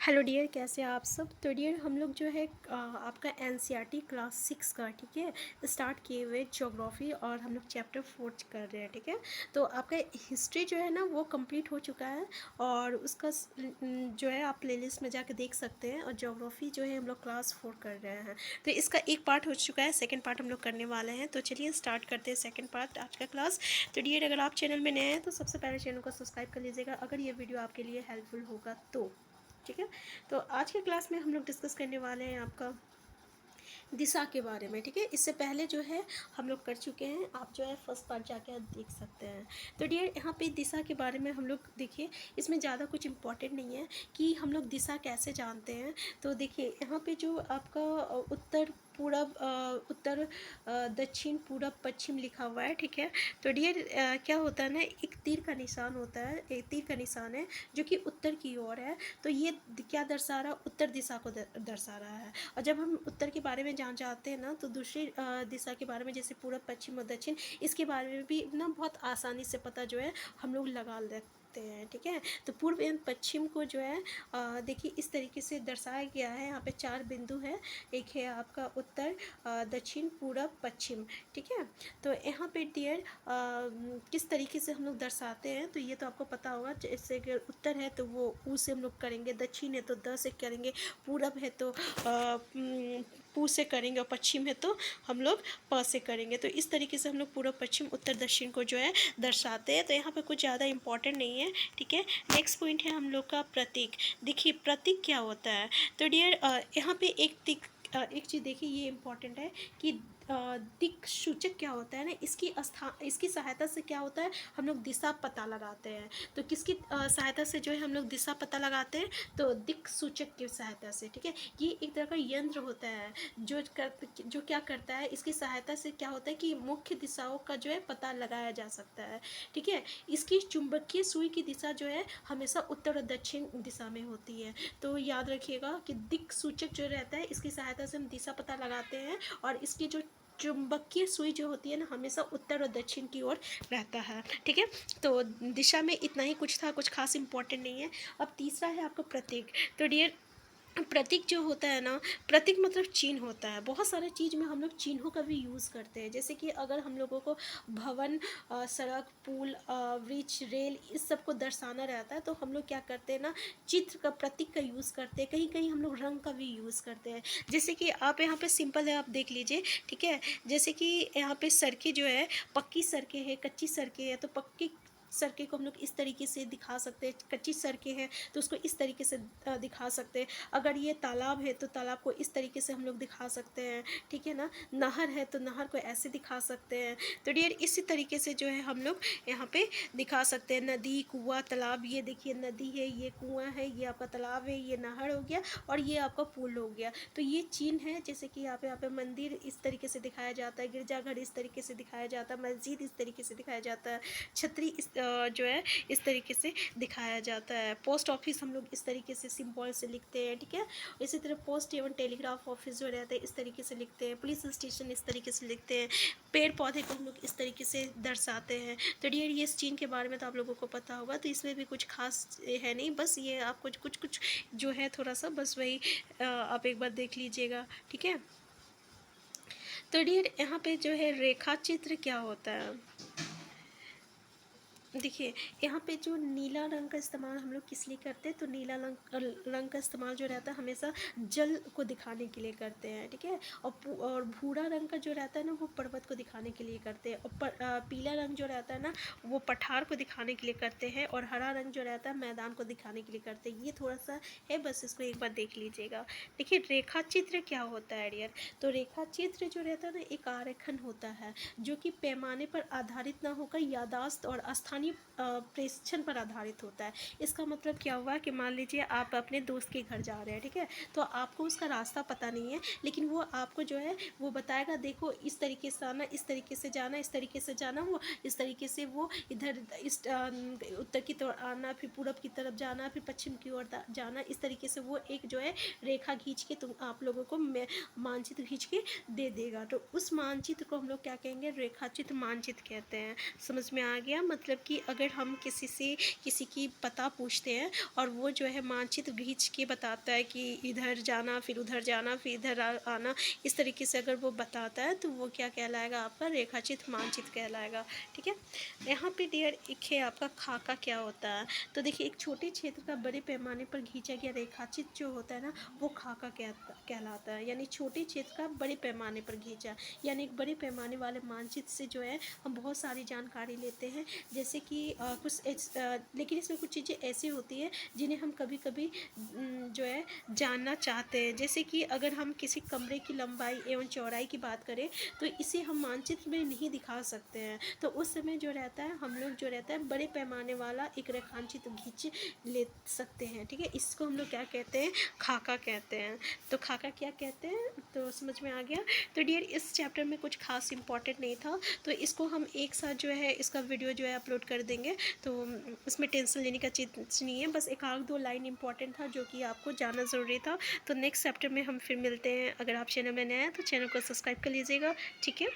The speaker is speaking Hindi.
हेलो डियर, कैसे हैं आप सब। तो डियर हम लोग जो है आपका एनसीईआरटी क्लास 6 का ठीक है स्टार्ट किए हुए ज्योग्राफी और हम लोग चैप्टर 4 कर रहे हैं। ठीक है, तो आपका हिस्ट्री जो है ना वो कंप्लीट हो चुका है और उसका जो है आप प्लेलिस्ट में जाके देख सकते हैं। और ज्योग्राफी जो है हम लोग क्लास 4 कर रहे हैं, तो इसका एक पार्ट हो चुका है, सेकेंड पार्ट हम लोग करने वाले हैं। तो चलिए स्टार्ट करते हैं सेकेंड पार्ट आज का क्लास। तो डियर अगर आप चैनल में नए हैं तो सबसे पहले चैनल को सब्सक्राइब कर लीजिएगा अगर ये वीडियो आपके लिए हेल्पफुल होगा तो। ठीक है, तो आज के क्लास में हम लोग डिस्कस करने वाले हैं आपका दिशा के बारे में। ठीक है, इससे पहले जो है हम लोग कर चुके हैं, आप जो है फर्स्ट पार्ट जाके देख सकते हैं। तो डियर यहाँ पे दिशा के बारे में हम लोग देखिए, इसमें ज़्यादा कुछ इम्पोर्टेंट नहीं है कि हम लोग दिशा कैसे जानते हैं। तो देखिए यहाँ पे जो आपका उत्तर पूरब उत्तर दक्षिण पूरब पश्चिम लिखा हुआ है। ठीक है, तो डियर क्या होता है ना, एक तीर का निशान होता है, एक तीर का निशान है जो कि उत्तर की ओर है। तो ये क्या दर्शा रहा, उत्तर दिशा को दर्शा रहा है। और जब हम उत्तर के बारे में जान जाते हैं ना, तो दूसरी दिशा के बारे में जैसे पूरब पश्चिम और दक्षिण, इसके बारे में भी ना बहुत आसानी से पता जो है हम लोग लगा लेते हैं। ठीक है, तो पूर्व एवं पश्चिम को जो है देखिए इस तरीके से दर्शाया गया है। यहाँ पे 4 बिंदु है, एक है आपका उत्तर दक्षिण पूरब पश्चिम। ठीक है, तो यहाँ पे डियर किस तरीके से हम लोग दर्शाते हैं तो ये तो आपको पता होगा। जैसे कि उत्तर है तो वो ऊ से हम लोग करेंगे, दक्षिण है तो द से करेंगे, पूरब है तो पू से करेंगे और पश्चिम है तो हम लोग प से करेंगे। तो इस तरीके से हम लोग पूरब पश्चिम उत्तर दक्षिण को जो है दर्शाते हैं। तो यहाँ पे कुछ ज़्यादा इंपॉर्टेंट नहीं है। ठीक है, नेक्स्ट पॉइंट है हम लोग का प्रतीक। देखिए प्रतीक क्या होता है। तो डियर यहाँ पे एक चीज़ देखिए, ये इम्पॉर्टेंट है कि दिक् सूचक क्या होता है ना, इसकी सहायता से क्या होता है, हम लोग दिशा पता लगाते हैं। तो किसकी सहायता से जो है हम लोग दिशा पता लगाते हैं, तो दिक् सूचक की सहायता से। ठीक है, ये एक तरह का यंत्र होता है जो क्या करता है, इसकी सहायता से क्या होता है कि मुख्य दिशाओं का जो है पता लगाया जा सकता है। ठीक है, इसकी चुंबकीय सुई की दिशा जो है हमेशा उत्तर और दक्षिण दिशा में होती है। तो याद रखिएगा कि दिक् सूचक जो रहता है, इसकी सहायता से हम दिशा पता लगाते हैं और इसकी जो चुंबकीय सुई जो होती है ना, हमेशा उत्तर और दक्षिण की ओर रहता है। ठीक है, तो दिशा में इतना ही कुछ था, कुछ खास इंपॉर्टेंट नहीं है। अब तीसरा है आपका प्रतीक। तो डियर प्रतीक जो होता है ना, प्रतीक मतलब चिन्ह होता है। बहुत सारे चीज़ में हम लोग चिन्हों का भी यूज़ करते हैं। जैसे कि अगर हम लोगों को भवन, सड़क, पुल, वृक्ष, रेल, इस सब को दर्शाना रहता है तो हम लोग क्या करते हैं ना, चित्र का, प्रतीक का यूज़ करते हैं। कहीं कहीं हम लोग रंग का भी यूज़ करते हैं। जैसे कि आप यहाँ पे सिंपल है, आप देख लीजिए। ठीक है, जैसे कि यहाँ पे सड़कें जो है, पक्की सड़कें हैं, कच्ची सड़कें हैं, तो पक्की सड़कें को हम लोग इस तरीके से दिखा सकते हैं, कच्ची सड़कें हैं तो उसको इस तरीके से दिखा सकते हैं। अगर ये तालाब है तो तालाब को इस तरीके से हम लोग दिखा सकते हैं। ठीक है ना, नहर है तो नहर को ऐसे दिखा सकते हैं। तो डियर इसी तरीके से जो है हम लोग यहाँ पे दिखा सकते हैं। नदी, कुआं, तालाब, ये देखिए नदी है, ये कुआं है, ये आपका तालाब है, ये नहर हो गया और ये आपका पुल हो गया। तो ये चिन्ह है। जैसे कि यहाँ पे मंदिर इस तरीके से दिखाया जाता है, गिरजाघर इस तरीके से दिखाया जाता है, मस्जिद इस तरीके से दिखाया जाता है, छतरी जो है इस तरीके से दिखाया जाता है। पोस्ट ऑफिस हम लोग इस तरीके से सिंबल से लिखते हैं। ठीक है, इसी तरह पोस्ट एवं टेलीग्राफ ऑफिस जो रहते हैं इस तरीके से लिखते हैं, पुलिस स्टेशन इस तरीके से लिखते हैं, पेड़ पौधे को हम लोग इस तरीके से दर्शाते हैं। तो डियर ये इस चीन के बारे में तो आप लोगों को पता होगा, तो इसमें भी कुछ खास है नहीं, बस ये आपको कुछ कुछ जो है थोड़ा सा बस वही आप एक बार देख लीजिएगा। ठीक है, तो डियर यहाँ पे जो है रेखा चित्र क्या होता है। देखिए यहाँ पे जो नीला रंग का इस्तेमाल हम लोग किस लिए करते हैं, तो नीला रंग का इस्तेमाल जो रहता है हमेशा जल को दिखाने के लिए करते हैं। ठीक है, और भूरा रंग का जो रहता है ना वो पर्वत को दिखाने के लिए करते हैं, और पीला रंग जो रहता है ना वो पठार को दिखाने के लिए करते हैं, और हरा रंग जो रहता है मैदान को दिखाने के लिए करते हैं। ये थोड़ा सा है, बस इसको एक बार देख लीजिएगा। देखिए रेखा चित्र क्या होता है डियर, तो रेखा चित्र जो रहता है ना एक आरेखन होता है जो कि पैमाने पर आधारित ना होकर यादाश्त और स्थानीय प्रेक्षण पर आधारित होता है। इसका मतलब क्या हुआ कि मान लीजिए आप अपने दोस्त के घर जा रहे हैं। ठीक है, तो आपको उसका रास्ता पता नहीं है, लेकिन वो आपको जो है वो बताएगा, देखो इस तरीके से आना, इस तरीके से जाना, इस तरीके से जाना, वो इस तरीके से वो इधर इस उत्तर की तरफ आना, फिर पूरब की तरफ जाना, फिर पश्चिम की ओर जाना। इस तरीके से वो एक जो है रेखा खींच के तुम आप लोगों को मानचित्र खींच के दे देगा। तो उस मानचित्र को हम लोग क्या कहेंगे, रेखा चित्र मानचित्र कहते हैं। समझ में आ गया, मतलब कि कि अगर हम किसी से किसी की पता पूछते हैं और वो जो है मानचित्र खींच के बताता है कि इधर जाना फिर उधर जाना फिर इधर आना, इस तरीके से अगर वो बताता है तो वो क्या कहलाएगा, आपका रेखाचित्र मानचित्र कहलाएगा। ठीक है। यहाँ पे डियर एक है आपका खाका क्या होता है। तो देखिए एक छोटे क्षेत्र का बड़े पैमाने पर खींचा गया रेखाचित्र जो होता है ना, वो खाका कहलाता है। यानी छोटे क्षेत्र का बड़े पैमाने पर खींचा, यानी एक बड़े पैमाने वाले मानचित्र से जो है हम बहुत सारी जानकारी लेते हैं। जैसे कि लेकिन इसमें कुछ चीज़ें ऐसी होती है जिन्हें हम कभी कभी जो है जानना चाहते हैं। जैसे कि अगर हम किसी कमरे की लंबाई एवं चौड़ाई की बात करें तो इसे हम मानचित्र में नहीं दिखा सकते हैं। तो उस समय जो रहता है हम लोग जो रहता है बड़े पैमाने वाला एक रेखांचित्र खींच ले सकते हैं। ठीक है। इसको हम लोग क्या कहते हैं, खाका कहते हैं। तो खाका क्या कहते हैं, तो समझ में आ गया। तो डियर इस चैप्टर में कुछ खास इंपॉर्टेंट नहीं था, तो इसको हम एक साथ जो है इसका वीडियो जो है अपलोड कर देंगे। तो इसमें टेंशन लेने का चीज़ नहीं है, बस एक आध दो लाइन इंपॉर्टेंट था जो कि आपको जानना ज़रूरी था। तो नेक्स्ट चैप्टर में हम फिर मिलते हैं। अगर आप चैनल में नए हैं तो चैनल को सब्सक्राइब कर लीजिएगा। ठीक है।